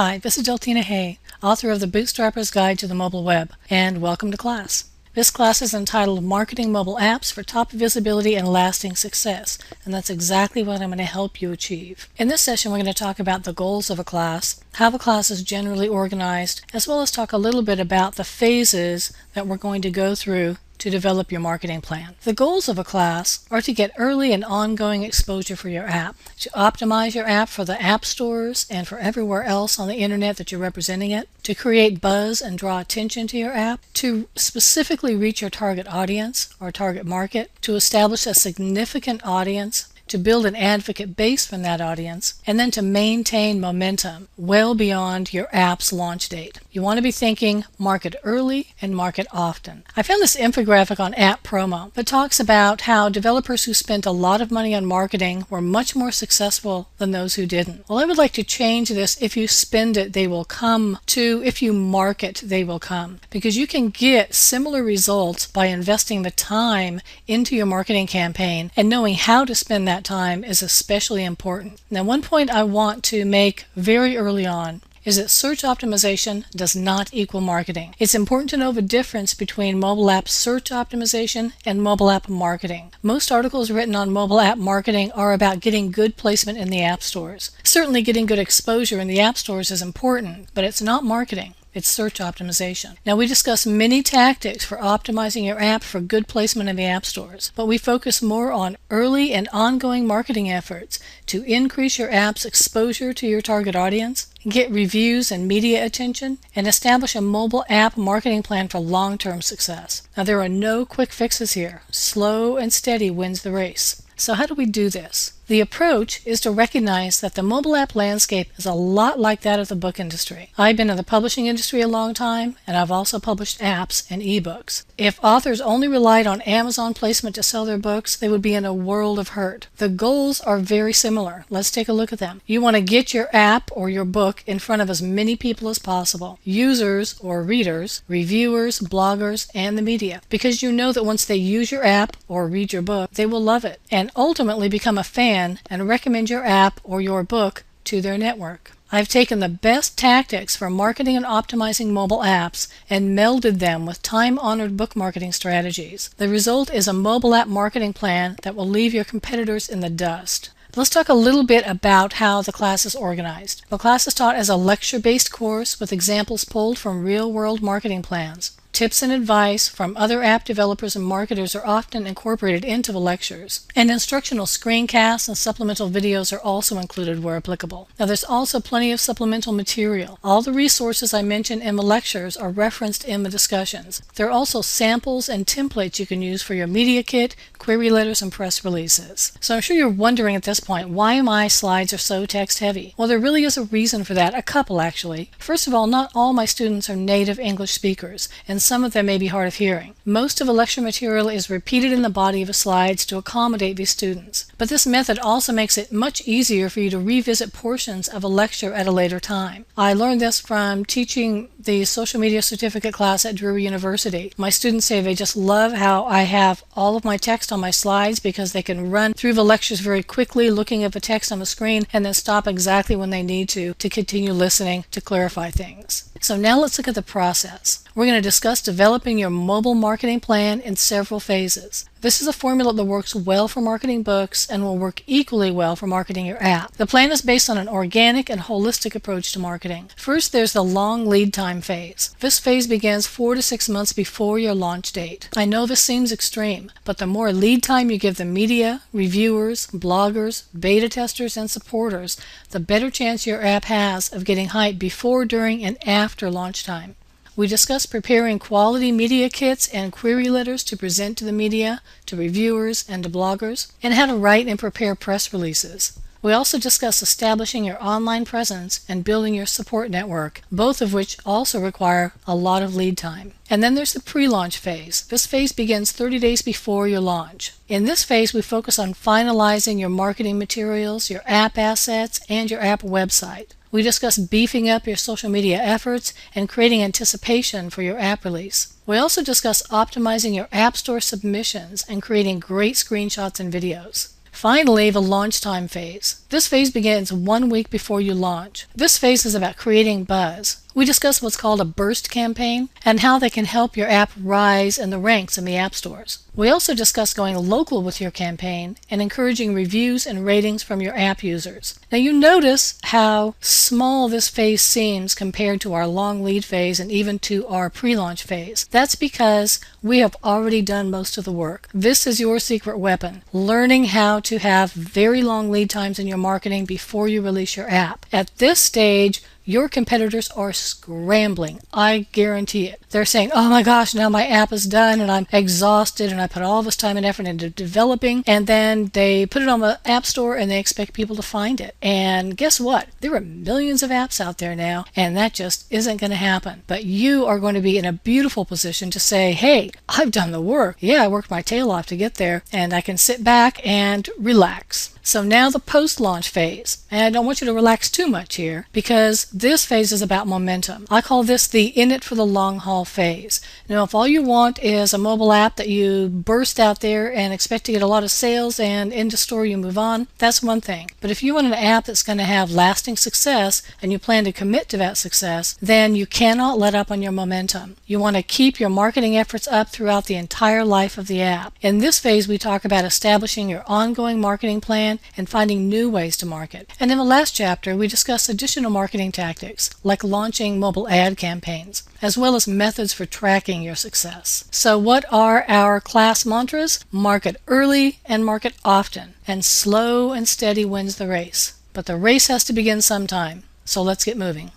Hi, this is Deltina Hay, author of The Bootstrapper's Guide to the Mobile Web, and welcome to class. This class is entitled Marketing Mobile Apps for Top Visibility and Lasting Success, and that's exactly what I'm going to help you achieve. In this session, we're going to talk about the goals of a class, how the class is generally organized, as well as talk a little bit about the phases that we're going to go through to develop your marketing plan. The goals of a class are to get early and ongoing exposure for your app, to optimize your app for the app stores and for everywhere else on the internet that you're representing it, to create buzz and draw attention to your app, to specifically reach your target audience or target market, to establish a significant audience, to build an advocate base from that audience, and then to maintain momentum well beyond your app's launch date. You want to be thinking market early and market often. I found this infographic on App Promo that talks about how developers who spent a lot of money on marketing were much more successful than those who didn't. Well, I would like to change this if you spend it, they will come, to if you market, they will come. Because you can get similar results by investing the time into your marketing campaign, and knowing how to spend that time is especially important. Now, one point I want to make very early on is that search optimization does not equal marketing. It's important to know the difference between mobile app search optimization and mobile app marketing. Most articles written on mobile app marketing are about getting good placement in the app stores. Certainly getting good exposure in the app stores is important, but it's not marketing. It's search optimization. Now, we discuss many tactics for optimizing your app for good placement in the app stores, but we focus more on early and ongoing marketing efforts to increase your app's exposure to your target audience, get reviews and media attention, and establish a mobile app marketing plan for long-term success. Now, there are no quick fixes here. Slow and steady wins the race. So how do we do this? The approach is to recognize that the mobile app landscape is a lot like that of the book industry. I've been in the publishing industry a long time, and I've also published apps and ebooks. If authors only relied on Amazon placement to sell their books, they would be in a world of hurt. The goals are very similar. Let's take a look at them. You want to get your app or your book in front of as many people as possible. Users or readers, reviewers, bloggers, and the media. Because you know that once they use your app or read your book, they will love it and ultimately become a fan and recommend your app or your book to their network. I've taken the best tactics for marketing and optimizing mobile apps and melded them with time-honored book marketing strategies. The result is a mobile app marketing plan that will leave your competitors in the dust. Let's talk a little bit about how the class is organized. The class is taught as a lecture-based course with examples pulled from real-world marketing plans. Tips and advice from other app developers and marketers are often incorporated into the lectures, and instructional screencasts and supplemental videos are also included where applicable. Now, there's also plenty of supplemental material. All the resources I mentioned in the lectures are referenced in the discussions. There are also samples and templates you can use for your media kit, query letters, and press releases. So I'm sure you're wondering at this point why my slides are so text heavy. Well, there really is a reason for that, a couple actually. First of all, not all my students are native English speakers, and some of them may be hard of hearing. Most of the lecture material is repeated in the body of the slides to accommodate these students. But this method also makes it much easier for you to revisit portions of a lecture at a later time. I learned this from teaching the social media certificate class at Drury University. My students say they just love how I have all of my text on my slides because they can run through the lectures very quickly, looking at the text on the screen, and then stop exactly when they need to continue listening to clarify things. So now let's look at the process. We're going to discuss developing your mobile marketing plan in several phases. This is a formula that works well for marketing books and will work equally well for marketing your app. The plan is based on an organic and holistic approach to marketing. First, there's the long lead time phase. This phase begins 4 to 6 months before your launch date. I know this seems extreme, but the more lead time you give the media, reviewers, bloggers, beta testers, and supporters, the better chance your app has of getting hype before, during, and after launch time. We discuss preparing quality media kits and query letters to present to the media, to reviewers, and to bloggers, and how to write and prepare press releases. We also discuss establishing your online presence and building your support network, both of which also require a lot of lead time. And then there's the pre-launch phase. This phase begins 30 days before your launch. In this phase, we focus on finalizing your marketing materials, your app assets, and your app website. We discuss beefing up your social media efforts and creating anticipation for your app release. We also discuss optimizing your App Store submissions and creating great screenshots and videos. Finally, the launch time phase. This phase begins 1 week before you launch. This phase is about creating buzz. We discuss what's called a burst campaign and how they can help your app rise in the ranks in the app stores. We also discuss going local with your campaign and encouraging reviews and ratings from your app users. Now you notice how small this phase seems compared to our long lead phase and even to our pre-launch phase. That's because we have already done most of the work. This is your secret weapon, learning how to have very long lead times in your marketing before you release your app. At this stage, your competitors are scrambling. I guarantee it. They're saying, oh my gosh, now my app is done and I'm exhausted and I put all this time and effort into developing, and then they put it on the app store and they expect people to find it. And guess what? There are millions of apps out there now, and that just isn't going to happen. But you are going to be in a beautiful position to say, hey, I've done the work. Yeah, I worked my tail off to get there, and I can sit back and relax. So now the post-launch phase. And I don't want you to relax too much here, because this phase is about momentum. I call this the in it for the long haul phase. Now, if all you want is a mobile app that you burst out there and expect to get a lot of sales and into store you move on, that's one thing. But if you want an app that's going to have lasting success and you plan to commit to that success, then you cannot let up on your momentum. You want to keep your marketing efforts up throughout the entire life of the app. In this phase, we talk about establishing your ongoing marketing plan and finding new ways to market. And in the last chapter, we discuss additional marketing tactics, like launching mobile ad campaigns, as well as methods for tracking your success. So what are our class mantras? Market early and market often, and slow and steady wins the race. But the race has to begin sometime, so let's get moving.